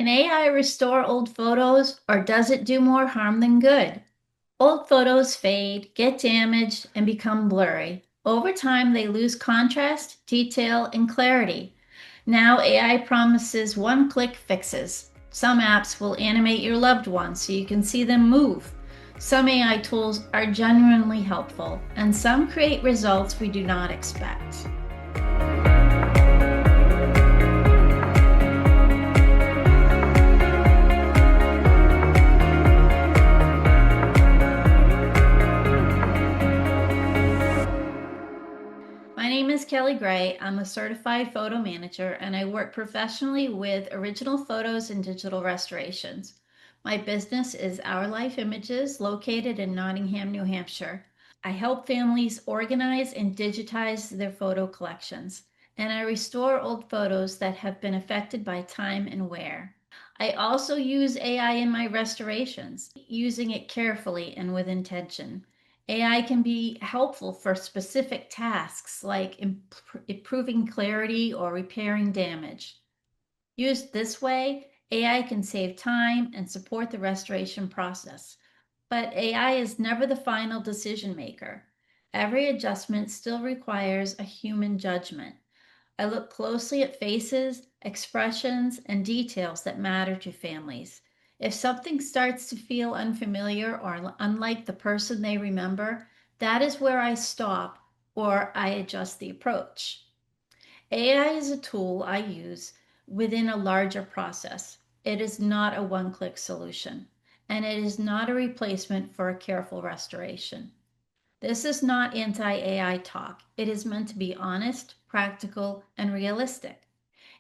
Can AI restore old photos, or does it do more harm than good? Old photos fade, get damaged, and become blurry. Over time, they lose contrast, detail, and clarity. Now, AI promises one-click fixes. Some apps will animate your loved ones so you can see them move. Some AI tools are genuinely helpful, and some create results we do not expect. My name is Kelli Gray. I'm a certified photo manager and I work professionally with original photos and digital restorations. My business is Our Life Images, located in Nottingham, New Hampshire. I help families organize and digitize their photo collections, and I restore old photos that have been affected by time and wear. I also use AI in my restorations, using it carefully and with intention. AI can be helpful for specific tasks like improving clarity or repairing damage. Used this way, AI can save time and support the restoration process. But AI is never the final decision maker. Every adjustment still requires a human judgment. I look closely at faces, expressions, and details that matter to families. If something starts to feel unfamiliar or unlike the person they remember, that is where I stop or I adjust the approach. AI is a tool I use within a larger process. It is not a one-click solution, and it is not a replacement for a careful restoration. This is not anti-AI talk. It is meant to be honest, practical, and realistic.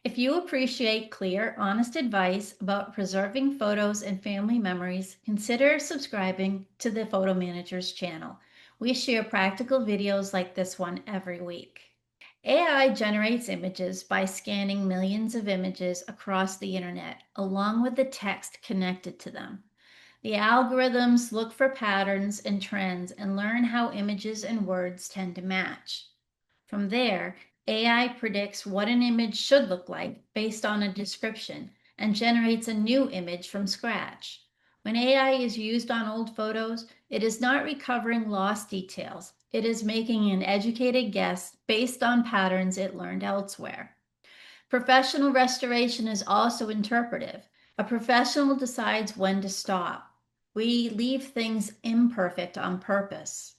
If you appreciate clear, honest advice about preserving photos and family memories, consider subscribing to the Photo Managers channel. We share practical videos like this one every week. AI generates images by scanning millions of images across the internet, along with the text connected to them. The algorithms look for patterns and trends and learn how images and words tend to match. From there, AI predicts what an image should look like based on a description and generates a new image from scratch. When AI is used on old photos, it is not recovering lost details. It is making an educated guess based on patterns it learned elsewhere. Professional restoration is also interpretive. A professional decides when to stop. We leave things imperfect on purpose.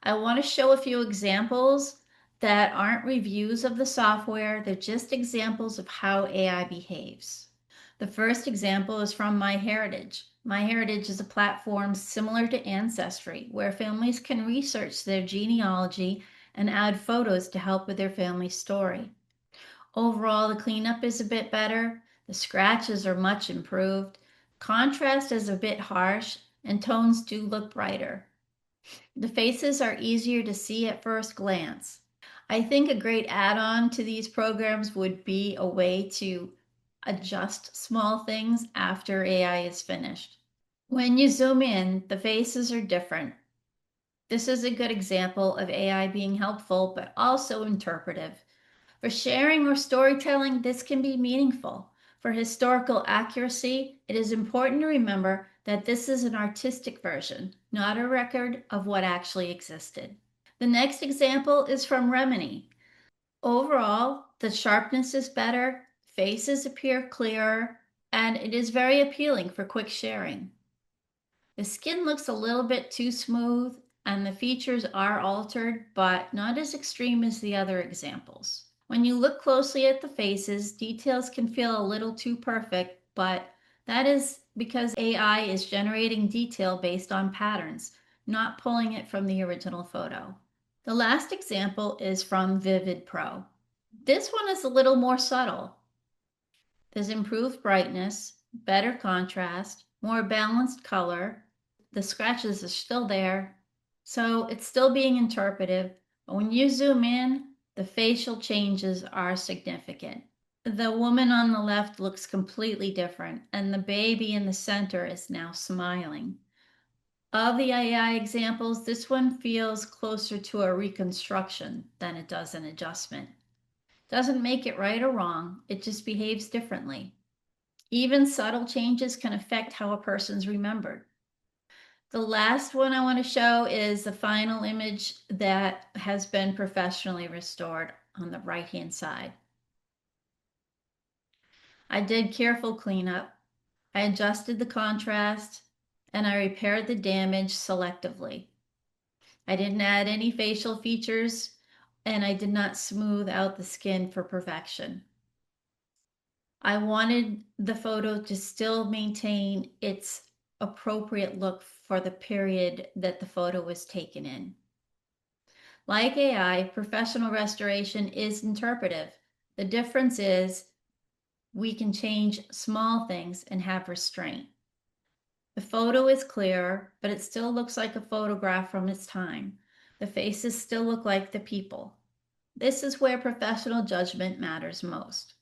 I want to show a few examples that aren't reviews of the software, they're just examples of how AI behaves. The first example is from MyHeritage. MyHeritage is a platform similar to Ancestry, where families can research their genealogy and add photos to help with their family story. Overall, the cleanup is a bit better, the scratches are much improved, contrast is a bit harsh, and tones do look brighter. The faces are easier to see at first glance. I think a great add-on to these programs would be a way to adjust small things after AI is finished. When you zoom in, the faces are different. This is a good example of AI being helpful, but also interpretive. For sharing or storytelling, this can be meaningful. For historical accuracy, it is important to remember that this is an artistic version, not a record of what actually existed. The next example is from Remini. Overall, the sharpness is better, faces appear clearer, and it is very appealing for quick sharing. The skin looks a little bit too smooth, and the features are altered, but not as extreme as the other examples. When you look closely at the faces, details can feel a little too perfect, but that is because AI is generating detail based on patterns, not pulling it from the original photo. The last example is from Vivid Pro. This one is a little more subtle. There's improved brightness, better contrast, more balanced color. The scratches are still there, so it's still being interpretive, but when you zoom in, the facial changes are significant. The woman on the left looks completely different, and the baby in the center is now smiling. Of the AI examples, this one feels closer to a reconstruction than it does an adjustment. Doesn't make it right or wrong, it just behaves differently. Even subtle changes can affect how a person's remembered. The last one I want to show is the final image that has been professionally restored on the right-hand side. I did careful cleanup. I adjusted the contrast and I repaired the damage selectively. I didn't add any facial features and I did not smooth out the skin for perfection. I wanted the photo to still maintain its appropriate look for the period that the photo was taken in. Like AI, professional restoration is interpretive. The difference is we can change small things and have restraint. The photo is clearer, but it still looks like a photograph from its time. The faces still look like the people. This is where professional judgment matters most.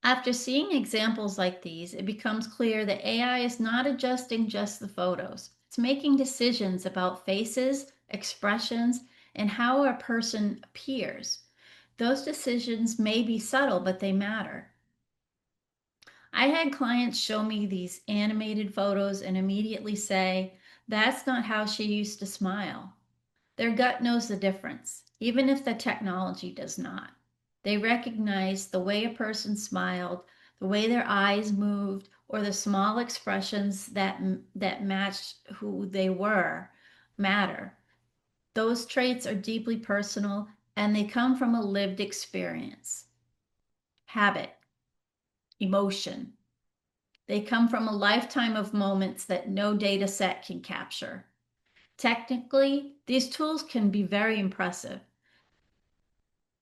After seeing examples like these, it becomes clear that AI is not adjusting just the photos. It's making decisions about faces, expressions, and how a person appears. Those decisions may be subtle, but they matter. I had clients show me these animated photos and immediately say, that's not how she used to smile. Their gut knows the difference, even if the technology does not. They recognize the way a person smiled, the way their eyes moved, or the small expressions that matched who they were matter. Those traits are deeply personal and they come from a lived experience, habit, emotion. They come from a lifetime of moments that no data set can capture. Technically, these tools can be very impressive.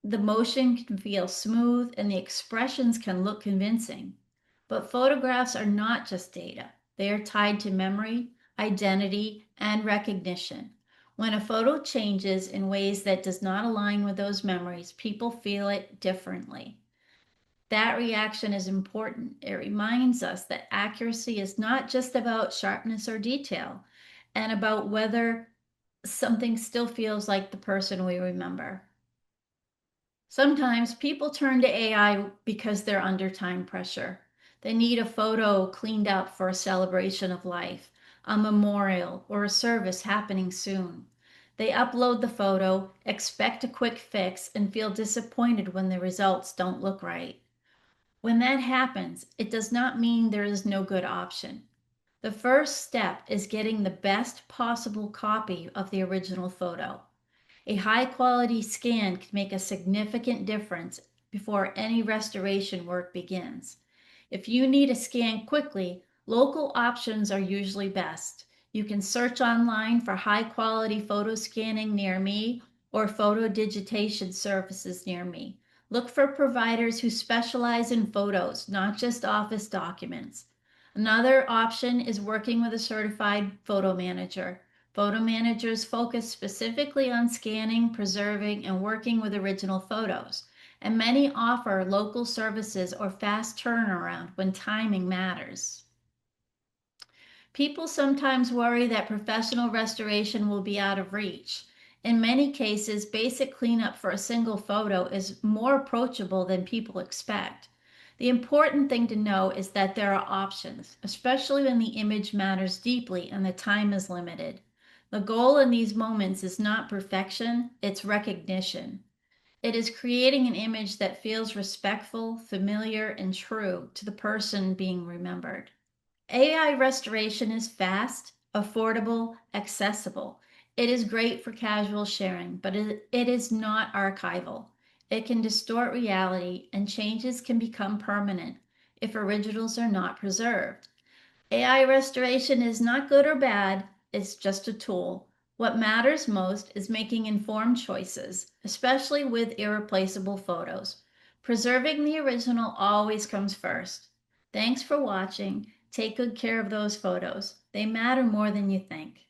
The motion can feel smooth and the expressions can look convincing. But photographs are not just data. They are tied to memory, identity, and recognition. When a photo changes in ways that does not align with those memories, people feel it differently. That reaction is important. It reminds us that accuracy is not just about sharpness or detail, and about whether something still feels like the person we remember. Sometimes people turn to AI because they're under time pressure. They need a photo cleaned up for a celebration of life, a memorial, or a service happening soon. They upload the photo, expect a quick fix, and feel disappointed when the results don't look right. When that happens, it does not mean there is no good option. The first step is getting the best possible copy of the original photo. A high quality scan can make a significant difference before any restoration work begins. If you need a scan quickly, local options are usually best. You can search online for high quality photo scanning near me or photo digitation services near me. Look for providers who specialize in photos, not just office documents. Another option is working with a certified photo manager. Photo managers focus specifically on scanning, preserving, and working with original photos, and many offer local services or fast turnaround when timing matters. People sometimes worry that professional restoration will be out of reach. In many cases, basic cleanup for a single photo is more approachable than people expect. The important thing to know is that there are options, especially when the image matters deeply and the time is limited. The goal in these moments is not perfection, it's recognition. It is creating an image that feels respectful, familiar, and true to the person being remembered. AI restoration is fast, affordable, accessible. It is great for casual sharing, but it is not archival. It can distort reality, and changes can become permanent if originals are not preserved. AI restoration is not good or bad, it's just a tool. What matters most is making informed choices, especially with irreplaceable photos. Preserving the original always comes first. Thanks for watching. Take good care of those photos. They matter more than you think.